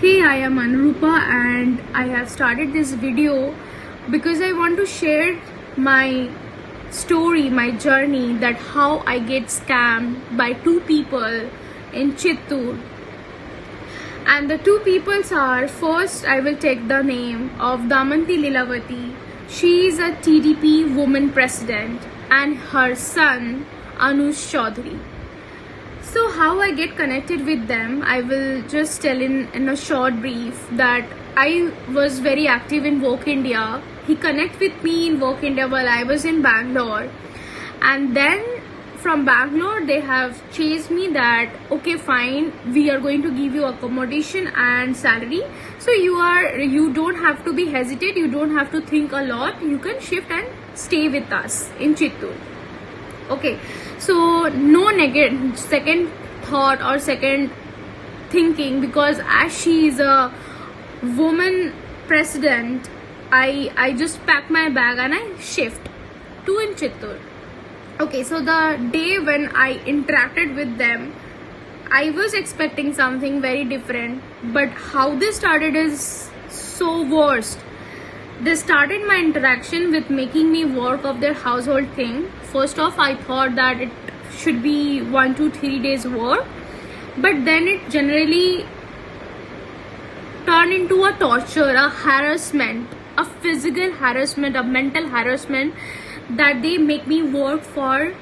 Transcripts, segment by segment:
Hey, I am Anurupa and I have started this video because I want to share my story, my journey, that how I get scammed by two people in Chittoor. And the two peoples are, first I will take the name of Damanti Lilavati. She is a TDP woman president and her son Anush Chaudhary. So how I get connected with them, I will just tell in a short brief that I was very active in Woke India. He connected with me in Woke India while I was in Bangalore. And then from Bangalore, they have chased me that, okay, fine, we are going to give you accommodation and salary. So you don't have to be hesitate, you don't have to think a lot. You can shift and stay with us in Chittoor. Okay, so no second thought or second thinking, because as she is a woman president, I just pack my bag and I shift to in Chittoor. Okay, so the day when I interacted with them, I was expecting something very different, but how this started is so worst. They started my interaction with making me work of their household thing. First off, I thought that it should be 1 to 3 days work, but then it generally turned into a torture, a harassment, a physical harassment, a mental harassment, that they make me work for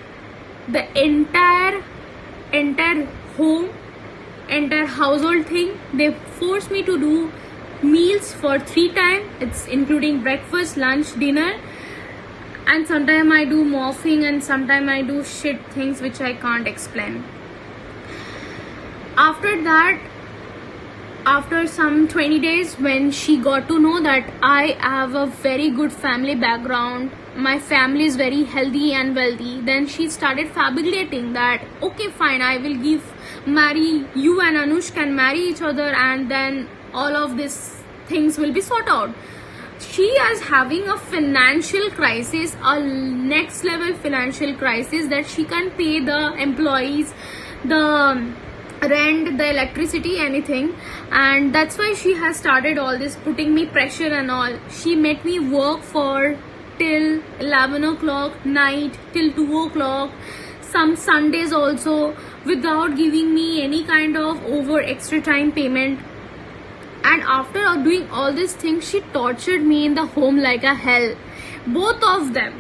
the entire home, entire household thing. They force me to do meals for 3 times. It's including breakfast, lunch, dinner, and sometimes I do morphing and sometimes I do shit things which I can't explain. After that, after some 20 days, when she got to know that I have a very good family background, my family is very healthy and wealthy, then she started fabricating that, okay fine, I will marry you and Anush can marry each other, and then all of these things will be sorted out. She is having a financial crisis, a next level financial crisis, that she can pay the employees, the rent, the electricity, anything, and that's why she has started all this, putting me pressure and all. She made me work for till 11 o'clock night, till 2 o'clock, some Sundays also, without giving me any kind of over extra time payment. And after doing all these things, she tortured me in the home like a hell. Both of them,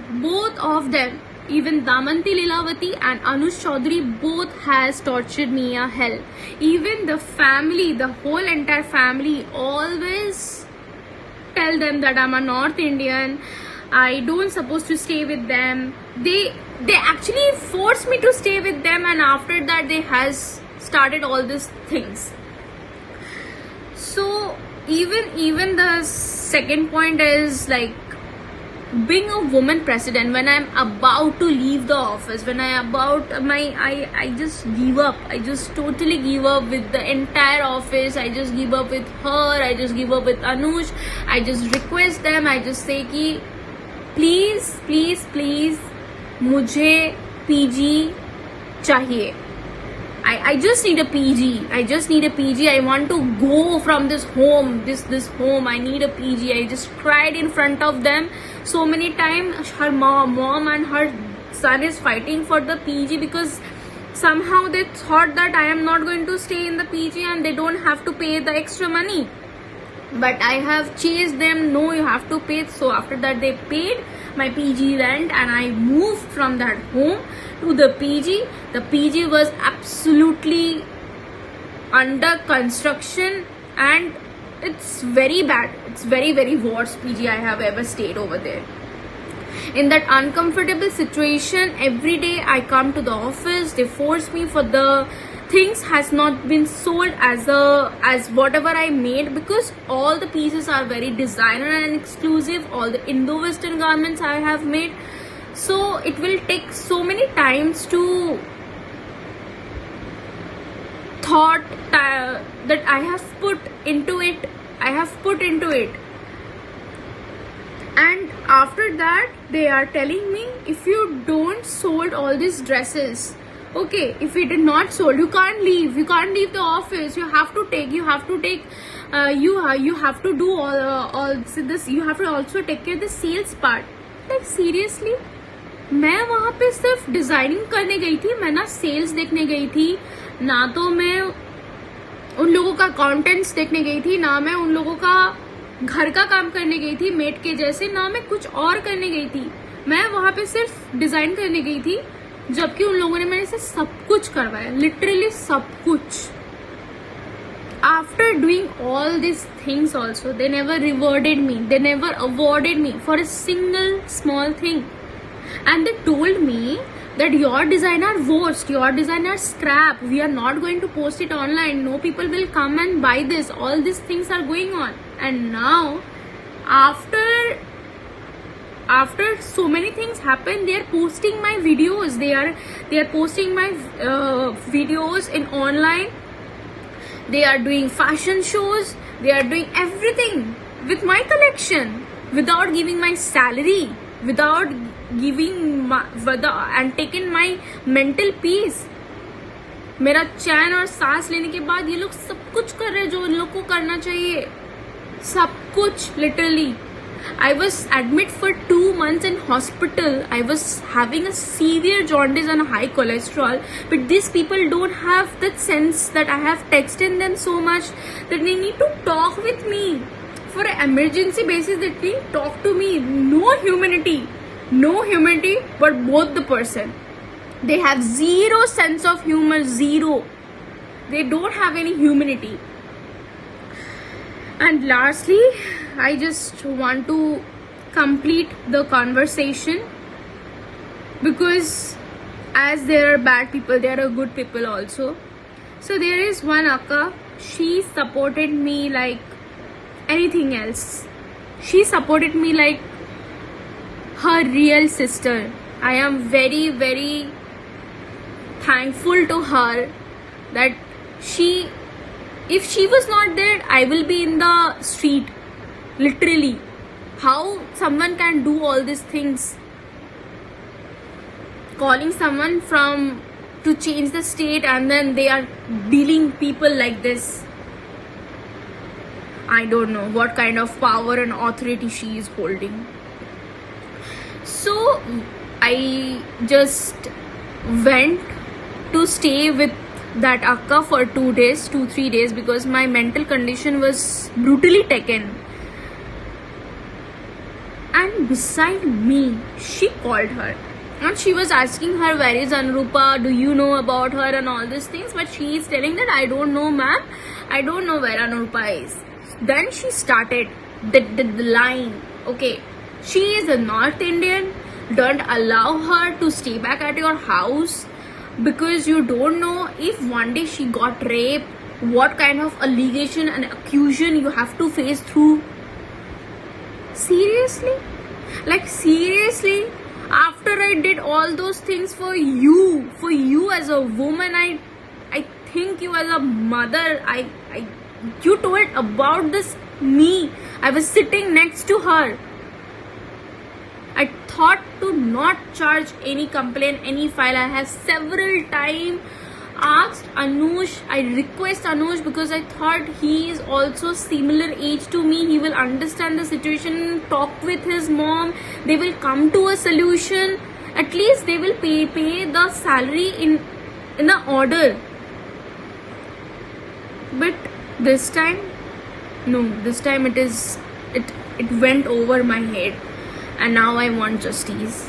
even Damanti Lilavati and Anush Chaudhary, both has tortured me a hell. Even the family, the whole entire family, always tell them that I'm a North Indian, I don't supposed to stay with them. They actually force me to stay with them, and after that they has started all these things. So even the second point is like, being a woman president, when I'm about to leave the office, when I just give up. I just totally give up with the entire office. I just give up with her. I just give up with Anush. I just request them. I just say ki, please mujhe PG chahiye. I just need a PG. I want to go from this home. This home. I need a PG. I just cried in front of them so many times. Her mom and her son is fighting for the PG, because somehow they thought that I am not going to stay in the PG and they don't have to pay the extra money. But I have chased them, no, you have to pay. So after that they paid my PG rent and I moved from that home to the PG. The PG was absolutely under construction and it's very bad. It's very worst PG I have ever stayed over there. In that uncomfortable situation, every day I come to the office, they force me for the things has not been sold as whatever I made, because all the pieces are very designer and exclusive, all the Indo-Western garments I have made. So it will take so many times to thought that I have put into it. And after that they are telling me, if you don't sold all these dresses Okay, if it is not sold, you can't leave. You can't leave the office. You have to take. You have to do all this. You have to also take care of the sales part. Like seriously, मैं वहाँ पे सिर्फ designing करने गई थी, मैं ना sales देखने गई थी, ना तो मैं उन लोगों का अकाउंटेंट्स देखने गई थी, ना मैं उन लोगों का घर का काम करने गई थी मेट के जैसे, ना मैं कुछ और करने गई थी. मैं वहाँ पे सिर्फ डिजाइन करने गई थी, जबकि उन लोगों ने मेरे से सब कुछ करवाया, लिटरली सब कुछ. After doing all these things also, they never rewarded me, they never awarded me for a single small thing. And they told me that your design are worst, your design are scrap, we are not going to post it online, no people will come and buy this, all these things are going on. And now after so many things happen, they are posting my videos, they are posting my videos in online, they are doing fashion shows, they are doing everything with my collection without giving my salary, without giving and taking my mental peace. मेरा चैन और सांस लेने के बाद ये लोग सब कुछ कर रहे हैं जो उन लोग को करना चाहिए, सब कुछ. Literally, I was admitted for 2 months in hospital. I was having a severe jaundice and high cholesterol. But these people don't have that sense that I have texted them so much that they need to talk with me. For an emergency basis, they need to talk to me. No humanity, but both the person. They have zero sense of humor, zero. They don't have any humanity. And lastly, I just want to complete the conversation, because as there are bad people, there are good people also. So there is one akka, she supported me like anything else. She supported me like her real sister. I am very, very thankful to her that if she was not there, I will be in the street. Literally, how someone can do all these things, calling someone to change the state, and then they are dealing people like this. I don't know what kind of power and authority she is holding. So I just went to stay with that akka for 2-3 days, because my mental condition was brutally taken. And beside me, she called her and she was asking her, where is Anurupa, do you know about her and all these things. But she is telling that, I don't know ma'am, I don't know where Anurupa is. Then she started the line, okay, she is a North Indian, don't allow her to stay back at your house, because you don't know if one day she got raped, what kind of allegation and accusation you have to face through. Seriously? Like seriously? After I did all those things for you as a woman, I think you as a mother, you told about this me. I was sitting next to her. I thought to not charge any complaint, any file. I have several times asked Anush, I request Anush, because I thought he is also similar age to me, he will understand the situation, talk with his mom, they will come to a solution, at least they will pay the salary in the order. But this time, no, this time it went over my head, and now I want justice.